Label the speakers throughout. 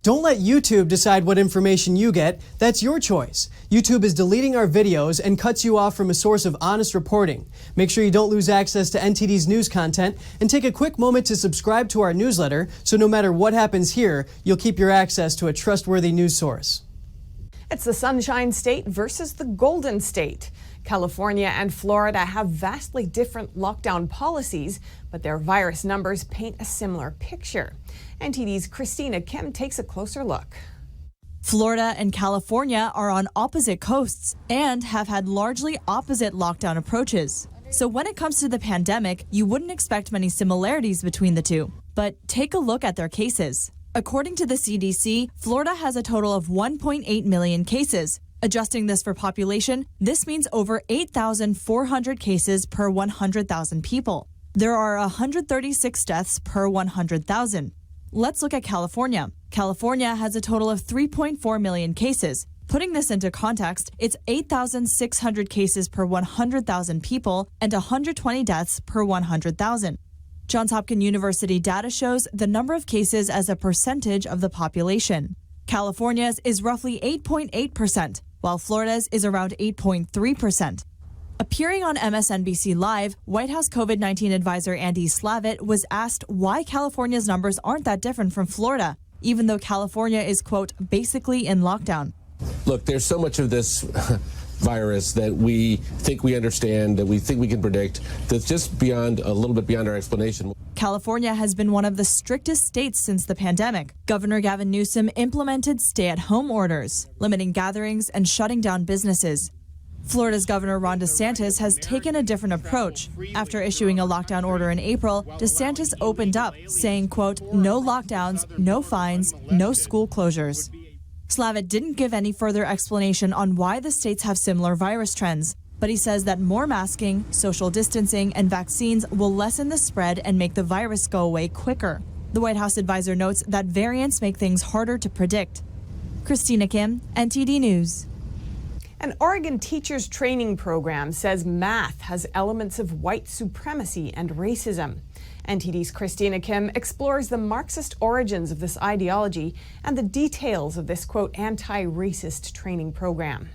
Speaker 1: Don't let YouTube decide what information you get. That's your choice. YouTube is deleting our videos and cuts you off from a source of honest reporting. Make sure you don't lose access to NTD's news content, and take a quick moment to subscribe to our newsletter so no matter what happens here, you'll keep your access to a trustworthy news source.
Speaker 2: It's the Sunshine State versus the Golden State. California and Florida have vastly different lockdown policies, but their virus numbers paint a similar picture. NTD's Christina Kim takes a closer look.
Speaker 3: Florida and California are on opposite coasts and have had largely opposite lockdown approaches. So when it comes to the pandemic, you wouldn't expect many similarities between the two. But take a look at their cases. According to the CDC, Florida has a total of 1.8 million cases. Adjusting this for population, this means over 8,400 cases per 100,000 people. There are 136 deaths per 100,000. Let's look at California. California has a total of 3.4 million cases. Putting this into context, it's 8,600 cases per 100,000 people and 120 deaths per 100,000. Johns Hopkins University data shows the number of cases as a percentage of the population. California's is roughly 8.8%, while Florida's is around 8.3%. Appearing on MSNBC Live, White House COVID-19 advisor Andy Slavitt was asked why California's numbers aren't that different from Florida, even though California is, quote, basically in lockdown.
Speaker 4: Look, there's so much of this virus that we think we understand, that we think we can predict, that's just beyond, a little bit beyond our explanation.
Speaker 3: California has been one of the strictest states since the pandemic. Governor Gavin Newsom implemented stay-at-home orders, limiting gatherings and shutting down businesses. Florida's Governor Ron DeSantis has taken a different approach. After issuing a lockdown order in April, DeSantis opened up, saying, quote, no lockdowns, no fines, no school closures. Slavitt didn't give any further explanation on why the states have similar virus trends, but he says that more masking, social distancing, and vaccines will lessen the spread and make the virus go away quicker. The White House advisor notes that variants make things harder to predict. Christina Kim, NTD News.
Speaker 2: An Oregon teachers training program says math has elements of white supremacy and racism. NTD's Christina Kim explores the Marxist origins of this ideology and the details of this, quote, anti-racist training program.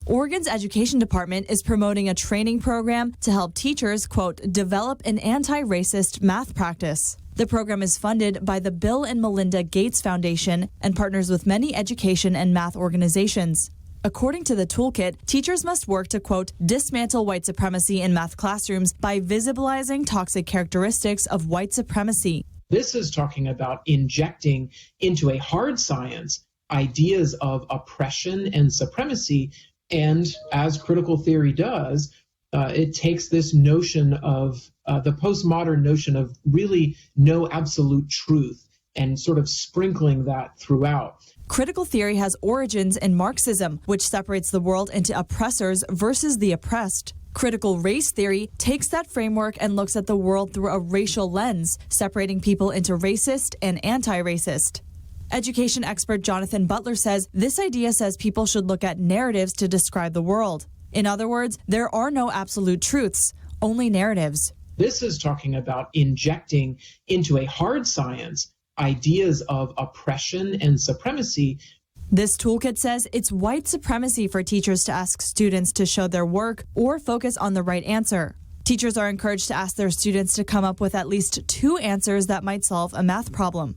Speaker 3: Oregon's education department is promoting a training program to help teachers, quote, develop an anti-racist math practice. The program is funded by the Bill and Melinda Gates Foundation and partners with many education and math organizations. According to the toolkit, teachers must work to, quote, dismantle white supremacy in math classrooms by visibilizing toxic characteristics of white supremacy.
Speaker 5: This is talking about injecting into a hard science ideas of oppression and supremacy. And as critical theory does, it takes this notion of the postmodern notion of really no absolute truth and sort of sprinkling that throughout.
Speaker 3: Critical theory has origins in Marxism, which separates the world into oppressors versus the oppressed. Critical race theory takes that framework and looks at the world through a racial lens, separating people into racist and anti-racist. Education expert Jonathan Butler says this idea says people should look at narratives to describe the world. In other words, there are no absolute truths, only narratives.
Speaker 5: This is talking about injecting into a hard science ideas of oppression and supremacy.
Speaker 3: This toolkit says it's white supremacy for teachers to ask students to show their work or focus on the right answer. Teachers are encouraged to ask their students to come up with at least 2 answers that might solve a math problem.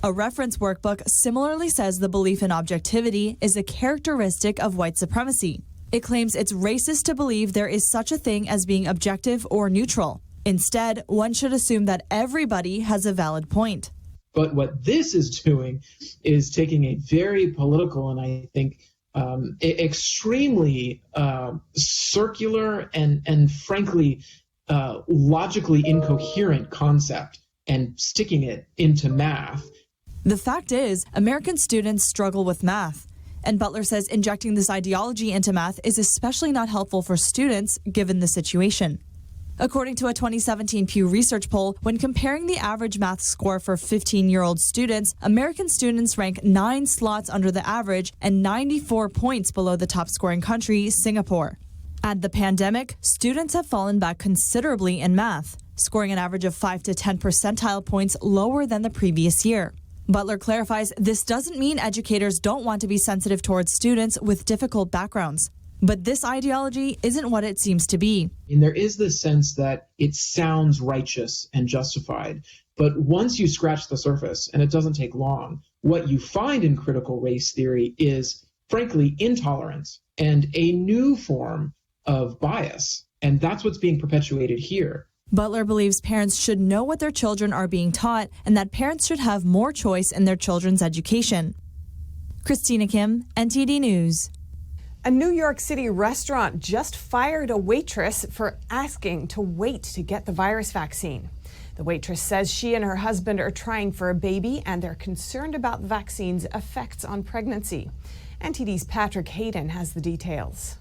Speaker 3: A reference workbook similarly says the belief in objectivity is a characteristic of white supremacy. It claims it's racist to believe there is such a thing as being objective or neutral. Instead, one should assume that everybody has a valid point.
Speaker 5: But what this is doing is taking a very political and I think extremely circular and frankly logically incoherent concept and sticking it into math.
Speaker 3: The fact is, American students struggle with math. And Butler says injecting this ideology into math is especially not helpful for students given the situation. According to a 2017 Pew Research poll, when comparing the average math score for 15-year-old students, American students rank 9 slots under the average and 94 points below the top-scoring country, Singapore. Add the pandemic, students have fallen back considerably in math, scoring an average of 5 to 10 percentile points lower than the previous year. Butler clarifies this doesn't mean educators don't want to be sensitive towards students with difficult backgrounds. But this ideology isn't what it seems to be.
Speaker 5: And there is this sense that it sounds righteous and justified. But once you scratch the surface, and it doesn't take long, what you find in critical race theory is, frankly, intolerance and a new form of bias. And that's what's being perpetuated here.
Speaker 3: Butler believes parents should know what their children are being taught and that parents should have more choice in their children's education. Christina Kim, NTD News.
Speaker 2: A New York City restaurant just fired a waitress for asking to wait to get the virus vaccine. The waitress says she and her husband are trying for a baby and they're concerned about the vaccine's effects on pregnancy. NTD's Patrick Hayden has the details.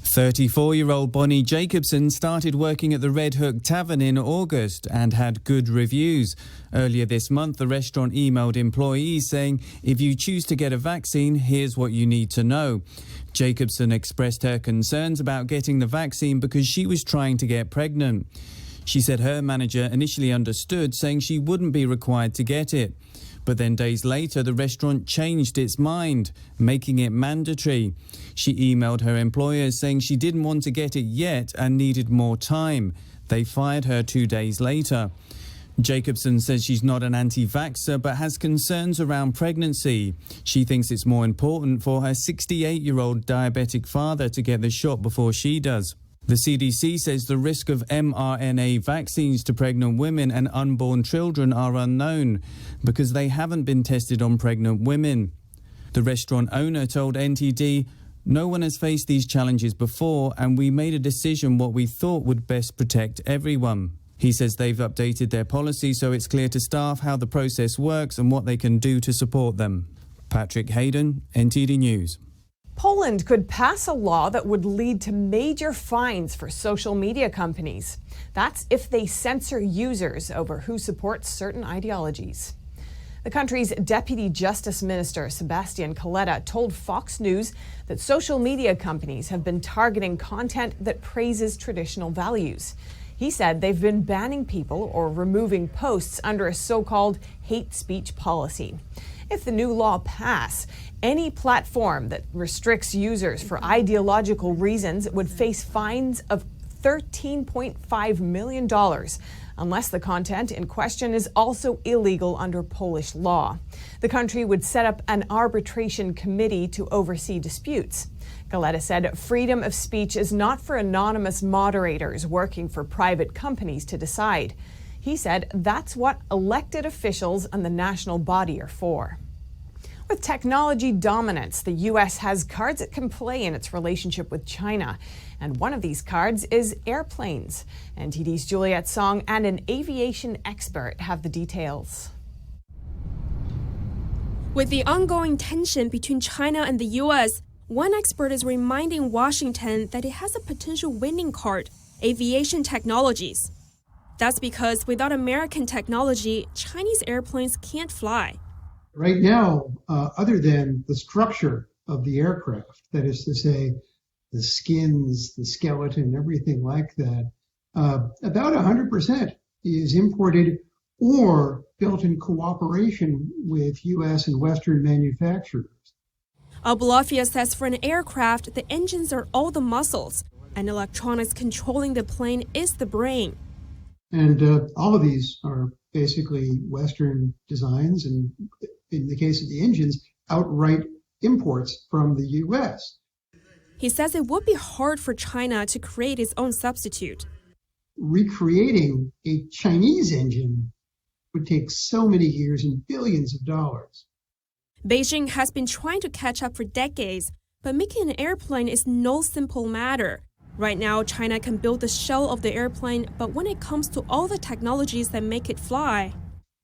Speaker 6: 34-year-old Bonnie Jacobson started working at the Red Hook Tavern in August and had good reviews. Earlier this month, the restaurant emailed employees saying, if you choose to get a vaccine, here's what you need to know. Jacobson expressed her concerns about getting the vaccine because she was trying to get pregnant. She said her manager initially understood, saying she wouldn't be required to get it. But then days later, the restaurant changed its mind, making it mandatory. She emailed her employers saying she didn't want to get it yet and needed more time. They fired her 2 days later. Jacobson says she's not an anti-vaxxer but has concerns around pregnancy. She thinks it's more important for her 68-year-old diabetic father to get the shot before she does. The CDC says the risk of mRNA vaccines to pregnant women and unborn children are unknown because they haven't been tested on pregnant women. The restaurant owner told NTD, "No one has faced these challenges before and we made a decision what we thought would best protect everyone." He says they've updated their policy so it's clear to staff how the process works and what they can do to support them. Patrick Hayden, NTD News.
Speaker 2: Poland could pass a law that would lead to major fines for social media companies. That's if they censor users over who supports certain ideologies. The country's Deputy Justice Minister, Sebastian Kaleta, told Fox News that social media companies have been targeting content that praises traditional values. He said they've been banning people or removing posts under a so-called hate speech policy. If the new law pass, any platform that restricts users for ideological reasons would face fines of $13.5 million unless the content in question is also illegal under Polish law. The country would set up an arbitration committee to oversee disputes. Kaleta said freedom of speech is not for anonymous moderators working for private companies to decide. He said that's what elected officials and the national body are for. With technology dominance, the U.S. has cards it can play in its relationship with China. And one of these cards is airplanes. NTD's Juliette Song and an aviation expert have the details.
Speaker 7: With the ongoing tension between China and the U.S., one expert is reminding Washington that it has a potential winning card, aviation technologies. That's because without American technology, Chinese airplanes can't fly.
Speaker 8: Right now, other than the structure of the aircraft, that is to say, the skins, the skeleton, everything like that, about 100% is imported or built in cooperation with U.S. and Western manufacturers.
Speaker 7: Abulafia says for an aircraft, the engines are all the muscles, and electronics controlling the plane is the brain.
Speaker 8: And all of these are basically Western designs, and in the case of the engines, outright imports from the U.S.
Speaker 7: He says it would be hard for China to create its own substitute.
Speaker 8: Recreating a Chinese engine would take so many years and billions of dollars.
Speaker 7: Beijing has been trying to catch up for decades, but making an airplane is no simple matter. Right now, China can build the shell of the airplane, but when it comes to all the technologies that make it fly,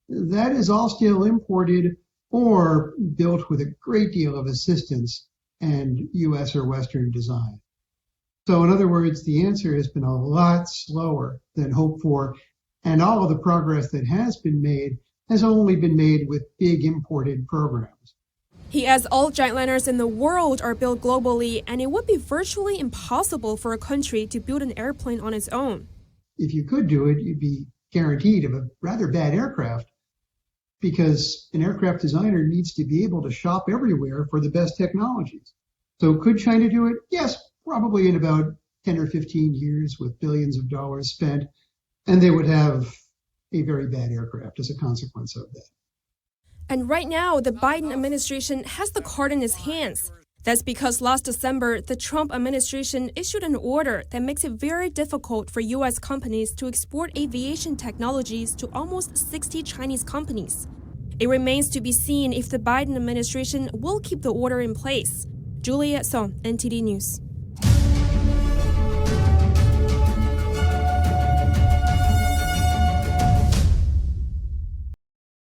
Speaker 8: that is all still imported or built with a great deal of assistance and U.S. or Western design. So in other words, the answer has been a lot slower than hoped for, and all of the progress that has been made has only been made with big imported programs.
Speaker 7: He adds all jetliners in the world are built globally, and it would be virtually impossible for a country to build an airplane on its own.
Speaker 8: If you could do it, you'd be guaranteed of a rather bad aircraft. because an aircraft designer needs to be able to shop everywhere for the best technologies. So could China do it? Yes, probably in about 10 or 15 years with billions of dollars spent, and they would have a very bad aircraft as a consequence of that.
Speaker 7: And right now, the Biden administration has the card in its hands. That's because last December, the Trump administration issued an order that makes it very difficult for U.S. companies to export aviation technologies to almost 60 Chinese companies. It remains to be seen if the Biden administration will keep the order in place. Juliet Song, NTD News.